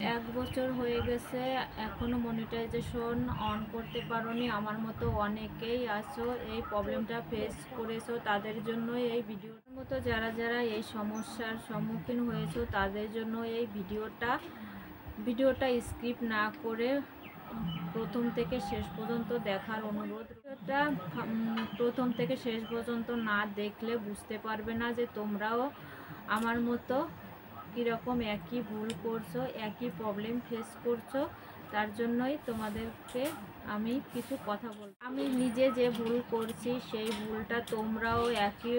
1 বছর হয়ে গেছে, এখনো মনিটাইজেশন অন করতে পারোনি। আমার মতো অনেকেই আছো, এই প্রবলেমটা ফেস করেছো, তাদের জন্য এই ভিডিওর মতো যারা যারা এই সমস্যার সম্মুখীন হয়েছো তাদের জন্য এই ভিডিওটা স্কিপ না করে প্রথম থেকে শেষ পর্যন্ত দেখার অনুরোধ। এটা প্রথম থেকে শেষ পর্যন্ত না দেখলে বুঝতে পারবে না যে তোমরাও আমার মতো কীরকম একই ভুল করছো, একই প্রবলেম ফেস করছো। তার জন্যই তোমাদেরকে আমি কিছু কথা বলব। আমি নিজে যে ভুল করছি সেই ভুলটা তোমরাও একই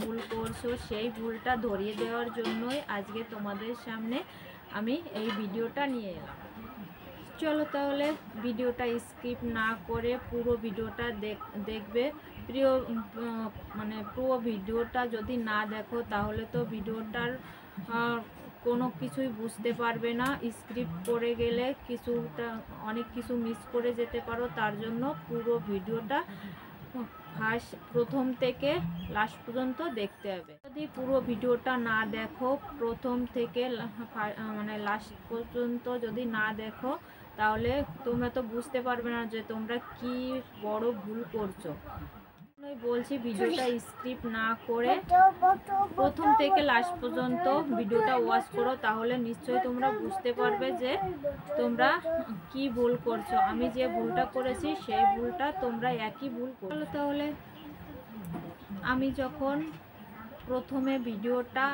ভুল করছো, সেই ভুলটা ধরিয়ে দেওয়ার জন্যই আজকে তোমাদের সামনে আমি এই ভিডিওটা নিয়ে এলাম। চলো তাহলে ভিডিওটা স্কিপ না করে পুরো ভিডিওটা দেখবে। পুরো ভিডিওটা যদি না দেখো তাহলে তো ভিডিওটার কোনো কিছুই বুঝতে পারবে না। স্ক্রিপ্ট করে গেলে অনেক কিছু মিস করে যেতে পারো। তার জন্য পুরো ভিডিওটা প্রথম থেকে লাস্ট পর্যন্ত দেখতে হবে। যদি পুরো ভিডিওটা না দেখো, প্রথম থেকে লাস্ট পর্যন্ত যদি না দেখো তাহলে তোমরা তো বুঝতে পারবে না যে তোমরা কি বড় ভুল করছো। বলছি ভিডিওটা স্ক্রিপ্ট না করে প্রথম থেকে লাস্ট পর্যন্ত ভিডিওটা ওয়াচ করো, তাহলে নিশ্চয়ই তোমরা বুঝতে পারবে যে তোমরা কি ভুল করছো। আমি যে ভুলটা করেছি সেই ভুলটা তোমরা একই ভুল করো। তাহলে আমি যখন প্রথমে ভিডিওটা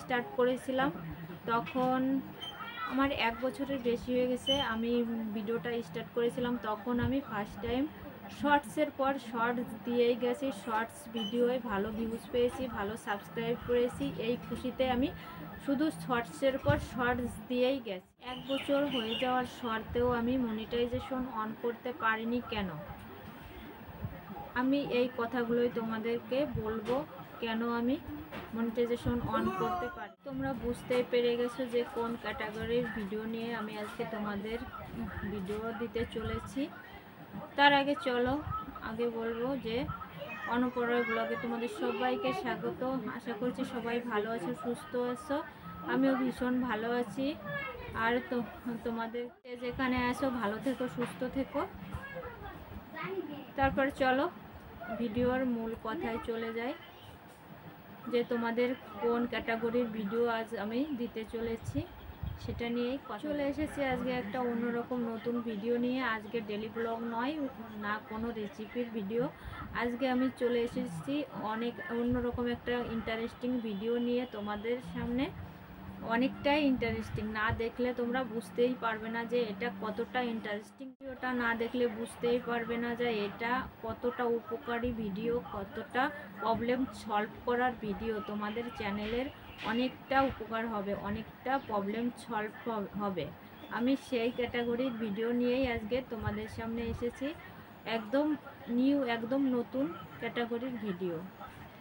স্টার্ট করেছিলাম তখন আমার 1 বছরের বেশি হয়ে গেছে। আমি ভিডিওটা স্টার্ট করেছিলাম তখন আমি ফার্স্ট টাইম শর্টসের পর শর্টস দিয়েই গেছি। শর্টস ভিডিওয় ভালো ভিউজ পেয়েছি, ভালো সাবস্ক্রাইব করেছি। এই খুশিতে আমি শুধু শর্টসের পর শর্টস দিয়েই গেছি। 1 বছর হয়ে যাওয়ার সত্ত্বেও আমি মনিটাইজেশন অন করতে পারিনি কেন? আমি এই কথাগুলোই তোমাদেরকে বলবো, কেন আমি মনিটাইজেশন অন করতে পারি। তোমরা বুঝতেই পেরে গেছো যে কোন ক্যাটাগরির ভিডিও নিয়ে আমি আজকে তোমাদের ভিডিও দিতে চলেছি। তার আগে চলো আগে বলবো যে অনুপরা ব্লগে তোমাদের সবাইকে স্বাগত। আশা করছি সবাই ভালো আছো, সুস্থ আছো। আমিও ভীষণ ভালো আছি। আর তোমাদের যেখানে আছো ভালো থেকো, সুস্থ থেকো। তারপর চলো ভিডিওর মূল কথায় চলে যাই যে তোমাদের কোন ক্যাটাগরির ভিডিও আজ আমি দিতে চলেছি সেটা নিয়েই চলে এসেছি আজকে একটা অন্যরকম নতুন ভিডিও নিয়ে। আজকে ডেলি ব্লগ নয়, না কোনো রেসিপির ভিডিও। আজকে আমি চলে এসেছি অনেক অন্যরকম একটা ইন্টারেস্টিং ভিডিও নিয়ে তোমাদের সামনে। অনেকটাই ইন্টারেস্টিং, না দেখলে তোমরা বুঝতেই পারবে না যে এটা কতটা ইন্টারেস্টিং। ভিডিওটা না দেখলে বুঝতেই পারবে না যে এটা কতটা উপকারী ভিডিও, কতটা প্রবলেম সলভ করার ভিডিও। তোমাদের চ্যানেলের অনেকটা উপকার হবে, অনেকটা প্রবলেম সলভ হবে। আমি সেই ক্যাটাগরির ভিডিও নিয়েই আজকে তোমাদের সামনে এসেছি। একদম নিউ, একদম নতুন ক্যাটাগরির ভিডিও।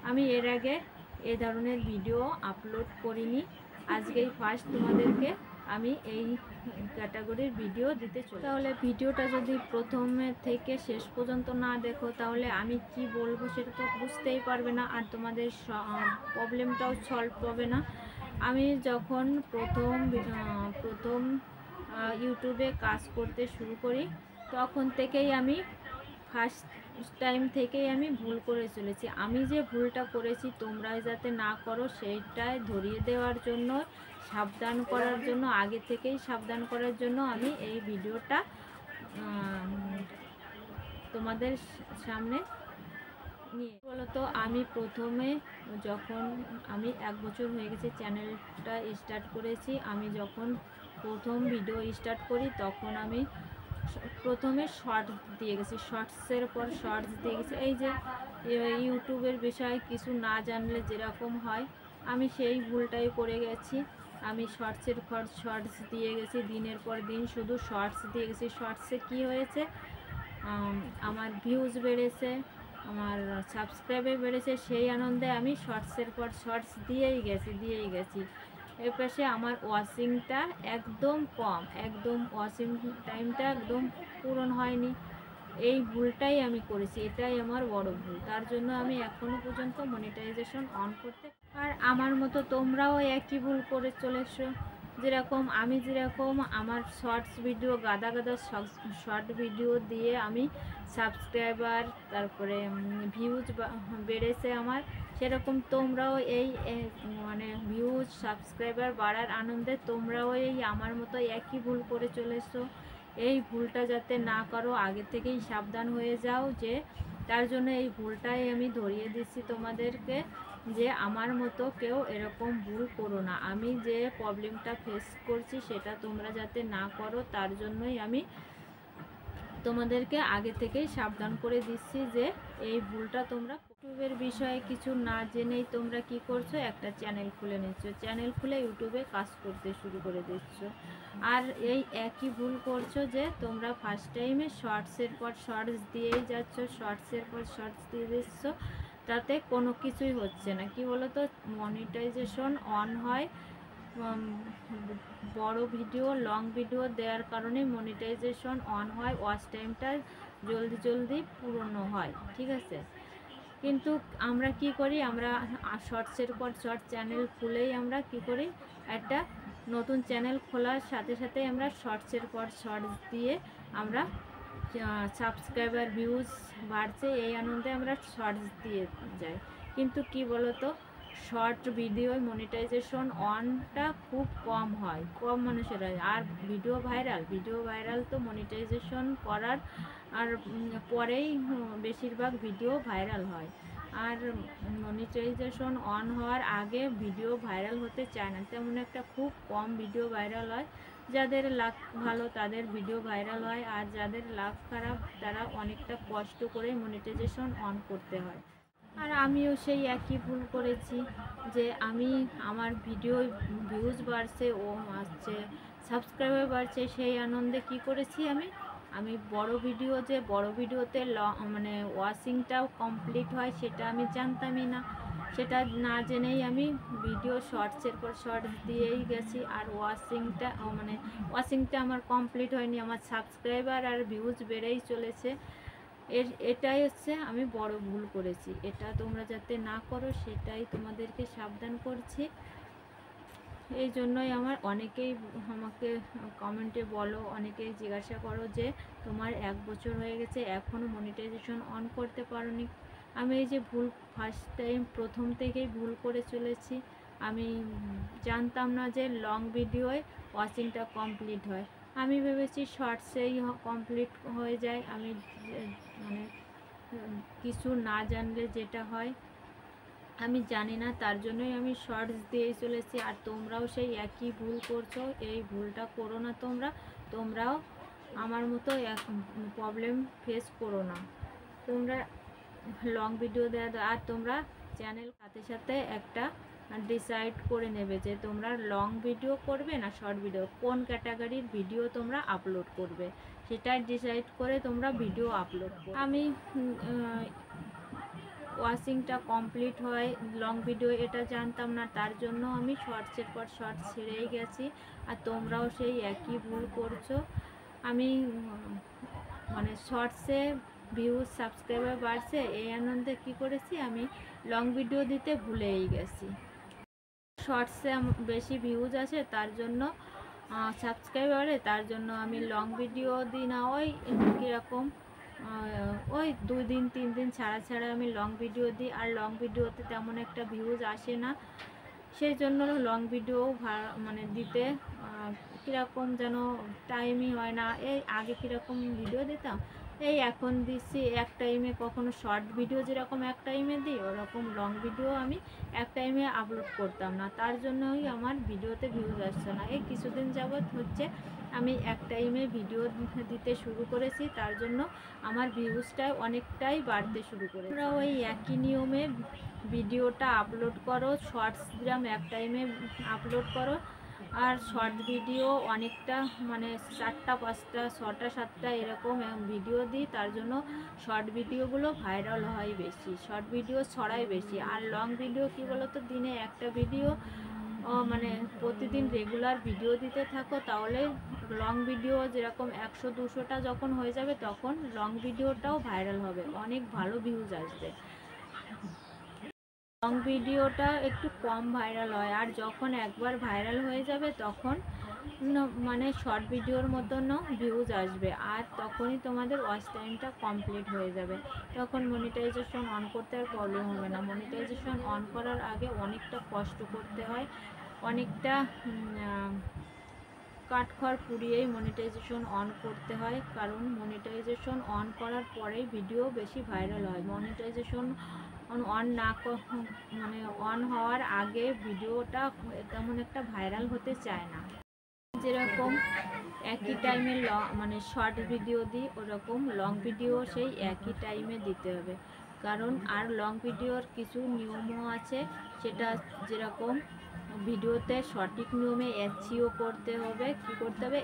আমি এর আগে এ ধরনের ভিডিও আপলোড করিনি। আজকেই ফার্স্ট তোমাদেরকে আমি এই ক্যাটাগরির ভিডিও দিতে চলি। তাহলে ভিডিওটা যদি প্রথমে থেকে শেষ পর্যন্ত না দেখো তাহলে আমি কি বলবো সেটা তো বুঝতেই পারবে না, আর তোমাদের প্রবলেমটাও সলভ হবে না। আমি যখন প্রথম ইউটিউবে কাজ করতে শুরু করি তখন থেকেই আমি ফার্স্ট টাইম থেকেই আমি ভুল করে চলেছি। আমি যে ভুলটা করেছি তোমরা যাতে না করো সেইটাই ধরিয়ে দেওয়ার জন্য, সাবধান করার জন্য, আগে থেকেই সাবধান করার জন্য আমি এই ভিডিওটা তোমাদের সামনে নিয়ে। বলতো আমি প্রথমে যখন আমি 1 বছর হয়ে গেছে চ্যানেলটা স্টার্ট করেছি, আমি যখন প্রথম ভিডিও স্টার্ট করি তখন আমি প্রথমে শর্টস দিয়ে গেছি, শর্টসের পর শর্টস দিয়ে গেছি। এই যে ইউটিউবের বিষয়ে কিছু না জানলে যেরকম হয় আমি সেই ভুলটাই করে গেছি। আমি শর্টসের পর শর্টস দিয়ে গেছি, দিনের পর দিন শুধু শর্টস দিয়ে গেছি। শর্টসে কি হয়েছে, আমার ভিউজ বেড়েছে, আমার সাবস্ক্রাইবে বেড়েছে, সেই আনন্দে আমি শর্টসের পর শর্টস দিয়েই গেছি। এর পাশে আমার ওয়াচিংটা একদম কম, একদম ওয়াচিং টাইমটা একদম পূরণ হয়নি। এই ভুলটাই আমি করেছি, এটাই আমার বড় ভুল। তার জন্য আমি এখনও পর্যন্ত মনিটাইজেশন অন করতে। আর আমার মতো তোমরাও একই ভুল করে চলেছো। যেরকম আমি আমার শর্টস ভিডিও গাদা গাদা শর্ট ভিডিও দিয়ে আমি সাবস্ক্রাইবার তারপরে ভিউজ বেড়েছে আমার, সেরকম তোমরাও এই মানে ভিউজ সাবস্ক্রাইবার বাড়ার আনন্দে তোমরাও এই আমার মতো একই ভুল করে চলেছো। এই ভুলটা যাতে না করো, আগে থেকেই সাবধান হয়ে যাও। যে তার জন্য এই ভুলটাই আমি ধরিয়ে দিচ্ছি তোমাদেরকে, যে আমার মতো কেউ এরকম ভুল করো না। আমি যে প্রবলেমটা ফেস করছি সেটা তোমরা যাতে না করো, তার জন্যই আমি তোমাদেরকে আগে থেকেই সাবধান করে দিচ্ছি যে এই ভুলটা তোমরা ইউটিউবের বিষয়ে কিছু না জেনেই তোমরা কি করছো, একটা চ্যানেল খুলে নিচ্ছ, চ্যানেল খুলে ইউটিউবে কাজ করতে শুরু করে দিচ্ছ। আর এই একই ভুল করছো যে তোমরা ফার্স্ট টাইমে শর্টসের পর শর্টস দিয়েই যাচ্ছ, শর্টসের পর শর্টস দিয়ে দিচ্ছ, তাতে কোনো কিছুই হচ্ছে না। কি বলো তো, মনিটাইজেশন অন হয় বড় ভিডিও লং ভিডিও দেওয়ার কারণে মনিটাইজেশন অন হয়, ওয়াচ টাইমটা জলদি পূর্ণ হয়, ঠিক আছে। কিন্তু আমরা কি করি, আমরা শর্টসের পর শর্ট চ্যানেল খুলেই আমরা কি করি, একটা নতুন চ্যানেল খোলার সাথে সাথে আমরা শর্টসের পর শর্টস দিয়ে আমরা সাবস্ক্রাইবার ভিউজ বাড়ছে এই আনন্দে আমরা শর্টস দিয়ে যাই। কিন্তু কি বলতো, শর্ট ভিডিও মনিটাইজেশন অনটা খুব কম হয়, কম মানুষের হয়। আর ভিডিও ভাইরাল তো মনিটাইজেশন করার আর পরেই বেশিরভাগ ভিডিও ভাইরাল হয়। আর মনিটাইজেশন অন হওয়ার আগে ভিডিও ভাইরাল হতে চায় না, তেমন একটা খুব কম ভিডিও ভাইরাল হয়। যাদের লাক ভালো তাদের ভিডিও ভাইরাল হয়, আর যাদের লাক খারাপ তারা অনেকটা কষ্ট করে মনিটাইজেশন অন করতে হয়। আর আমিও সেই একই ভুল করেছি, যে আমি আমার ভিডিও ভিউজ বাড়ছে ও আসছে, সাবস্ক্রাইবার বাড়ছে, সেই আনন্দে কি করেছি আমি বড় ভিডিও, যে বড় ভিডিওতে মানে ওয়াচিংটাও কমপ্লিট হয় সেটা আমি জানতামই না। সেটা না জেনেই আমি ভিডিও শর্টসের পর শর্টস দিয়েই গেছি, আর ওয়াচিংটা আমার কমপ্লিট হয়নি, আমার সাবস্ক্রাইবার আর ভিউজ বেড়েই চলেছে। এটাই হচ্ছে আমি বড় ভুল করেছি। এটা তোমরা যাতে না করো সেটাই তোমাদেরকে সাবধান করছি। এই জন্যই অনেকেই আমাকে কমেন্টে বলো, অনেকেই জিজ্ঞাসা করো যে তোমার 1 বছর হয়ে গেছে এখনও মনিটাইজেশন অন করতে পারোনি। আমি এই যে ভুল ফার্স্ট টাইম প্রথম থেকেই ভুল করে চলেছি। আমি জানতাম না যে লং ভিডিওয় ওয়াচিংটা কমপ্লিট হয়, আমি ভেবেছি শর্টসেই কমপ্লিট হয়ে যায়। আমি মানে কিছু না জানলে যেটা হয় আমি জানি না, তার জন্যই আমি শর্টস দিয়ে চলেছি। আর তোমরাও সেই একই ভুল করছো, এই ভুলটা করো না। তোমরাও আমার মতো প্রবলেম ফেস করো না। তোমরা লং ভিডিও দেওয়া, আর তোমরা চ্যানেল সাথে সাথে একটা ডিসাইড করে নেবে যে তোমরা লং ভিডিও করবে না শর্ট ভিডিও, কোন ক্যাটাগরির ভিডিও তোমরা আপলোড করবে, সেটা ডিসাইড করে তোমরা ভিডিও আপলোড করবে। আমি ওয়াচিংটা কমপ্লিট হয় লং ভিডিও এটা জানতাম না, তার জন্য আমি শর্টসের পর শর্টস ছেড়েই গেছি। আর তোমরাও সেই একই ভুল করছো। আমি মানে শর্টসে ভিউজ সাবস্ক্রাইবার বাড়ছে এই আনন্দে কি করেছি, আমি লং ভিডিও দিতে ভুলেই গেছি। শর্টসে বেশি ভিউজ আসে তার জন্য, সাবস্ক্রাইবারে, তার জন্য আমি লং ভিডিও দিই না। ওই কীরকম ওই 2 দিন 3 দিন ছাড়া ছাড়া আমি লং ভিডিও দিই, আর লং ভিডিওতে তেমন একটা ভিউজ আসে না। সেই জন্য লং ভিডিও মানে দিতে কীরকম যেন টাইমই হয় না। এই আগে কীরকম ভিডিও দিতাম, এই এখন দিচ্ছি এক টাইমে। কখনো শর্ট ভিডিও যেরকম এক টাইমে দিই, ওরকম লং ভিডিও আমি এক টাইমে আপলোড করতাম না, তার জন্যই আমার ভিডিওতে ভিউজ আসছে না। এই কিছুদিন যাবৎ হচ্ছে আমি এক টাইমে ভিডিও দিতে শুরু করেছি, তার জন্য আমার ভিউজটা অনেকটাই বাড়তে শুরু করে। তোমরা ওই একই নিয়মে ভিডিওটা আপলোড করো, শর্টস গ্রাম এক টাইমে আপলোড করো, আর শর্ট ভিডিও অনেকটা মানে 4টা 5টা 6টা 7টা এরকম ভিডিও দিই, তার জন্য শর্ট ভিডিওগুলো ভাইরাল হয় বেশি, শর্ট ভিডিও ছড়ায় বেশি। আর লং ভিডিও কী বলো তো, দিনে একটা ভিডিও মানে প্রতিদিন রেগুলার ভিডিও দিতে থাকো, তাহলে লং ভিডিও যেরকম 100-200টা যখন হয়ে যাবে তখন লং ভিডিওটাও ভাইরাল হবে, অনেক ভালো ভিউজ আসবে। লং ভিডিওটা একটু কম ভাইরাল হয়, আর যখন একবার ভাইরাল হয়ে যাবে তখন মানে শর্ট ভিডিওর মতনও ভিউজ আসবে, আর তখনই তোমাদের ওয়াচ টাইমটা কমপ্লিট হয়ে যাবে। তখন মনিটাইজেশন অন করতে আর প্রবলেম হবে না। মনিটাইজেশন অন করার আগে অনেকটা কষ্ট করতে হয়, অনেকটা কাঠখড় পুড়িয়েই মনিটাইজেশন অন করতে হয়, কারণ মনিটাইজেশন অন করার পরেই ভিডিও বেশি ভাইরাল হয়। মনিটাইজেশন অন না মানে অন হওয়ার আগে ভিডিওটা তেমন একটা ভাইরাল হতে চায় না। যেরকম একই টাইমে মানে শর্ট ভিডিও দিই, ওরকম লং ভিডিও সেই একই টাইমে দিতে হবে। কারণ আর লং ভিডিওর কিছু নিয়মও আছে, সেটা যেরকম ভিডিওতে সঠিক নিয়মে এসইও করতে হবে। কী করতে হবে?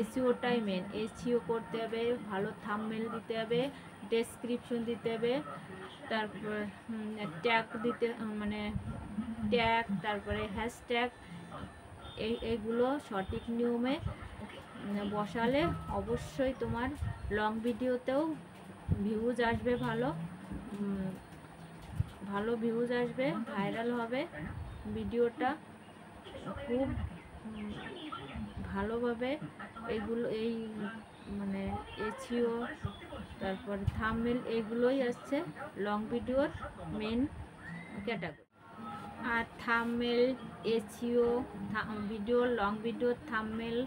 এসইওটাই মেন। এসইও করতে হবে, ভালো থাম্বনেল দিতে হবে, ডেসক্রিপশন দিতে হবে, তারপর ট্যাগ দিতে মানে ট্যাগ, তারপরে হ্যাশট্যাগ, এইগুলো সঠিক নিয়মে বসালে অবশ্যই তোমার লং ভিডিওতেও ভিউজ আসবে, ভালো ভিউজ আসবে, ভাইরাল হবে ভিডিওটা খুব ভালোভাবে। এই মানে এসইও, তারপর থাম্বনেল, এইগুলোই আসছে লং ভিডিওর মেন ক্যাটাগরি। আর থাম্বনেল, এসইও, লং ভিডিওর থাম্বনেল,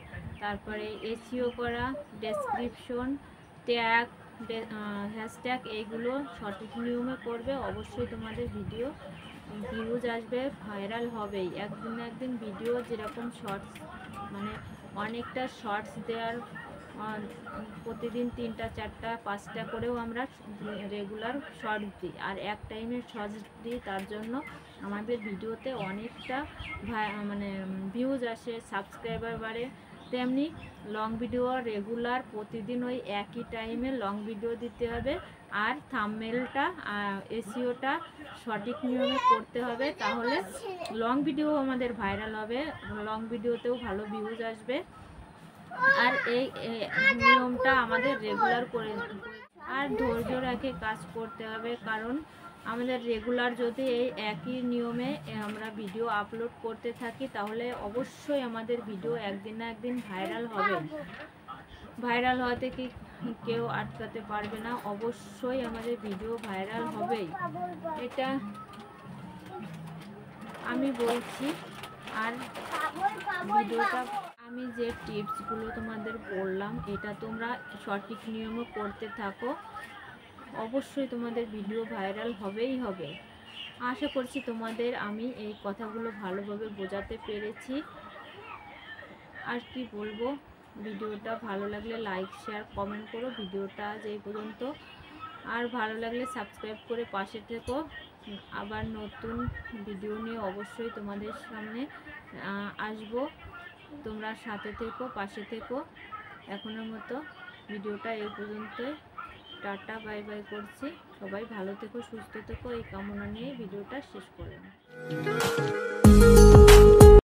তারপরে এসইও করা, ডেসক্রিপশন, ট্যাগ, হ্যাশট্যাগ, এইগুলো সঠিক নিয়মে করবে, অবশ্যই তোমাদের ভিডিও ভিউজ আসবে, ভাইরাল হবেই। একদিন না একদিন ভিডিও যেরকম শর্টস, মানে অনেকটা শর্টস দেওয়ার, প্রতিদিন 3টা 4টা 5টা করেও আমরা রেগুলার শর্টস দিই, আর এক টাইমের শর্টস দিই, তার জন্য আমাদের ভিডিওতে অনেকটা মানে ভিউজ আসে, সাবস্ক্রাইবার বাড়ে। তেমনি লং ভিডিও রেগুলার প্রতিদিন ওই একই টাইমে লং ভিডিও দিতে হবে, আর থাম্বনেলটা এসইওটা সঠিক নিয়মে করতে হবে, তাহলে লং ভিডিও আমাদের ভাইরাল হবে, লং ভিডিওতেও ভালো ভিউজ আসবে। আর এই নিয়মটা আমাদের রেগুলার করে, আর ধৈর্য রেখে কাজ করতে হবে, কারণ আমাদের রেগুলার যদি এই একই নিয়মে আমরা ভিডিও আপলোড করতে থাকি, তাহলে অবশ্যই আমাদের ভিডিও একদিন না একদিন ভাইরাল হবে। ভাইরাল হওয়াতে কি কেউ আটকাতে পারবে না, অবশ্যই আমাদের ভিডিও ভাইরাল হবেই, এটা আমি বলছি। আর ভিডিওটা আমি যে টিপসগুলো তোমাদের বললাম, এটা তোমরা সঠিক নিয়মে করতে থাকো, অবশ্যই তোমাদের ভিডিও ভাইরাল হবেই হবে। আশা করছি তোমাদের আমি এই কথাগুলো ভালোভাবে বোঝাতে পেরেছি। আর কি বলবো, ভিডিওটা ভালো লাগলে লাইক, শেয়ার, কমেন্ট করো। ভিডিওটা আজ এই পর্যন্ত, আর ভালো লাগলে সাবস্ক্রাইব করে পাশে থেকো। আবার নতুন ভিডিও নিয়ে অবশ্যই তোমাদের সামনে আসবো, তোমরা সাথে থেকো, পাশে থেকো। এখনের মতো ভিডিওটা এই পর্যন্তই, টাটা, বাই বাই করছি। সবাই ভালো থেকো, সুস্থ থেকো, এই কামনা নিয়ে ভিডিওটা শেষ করলাম।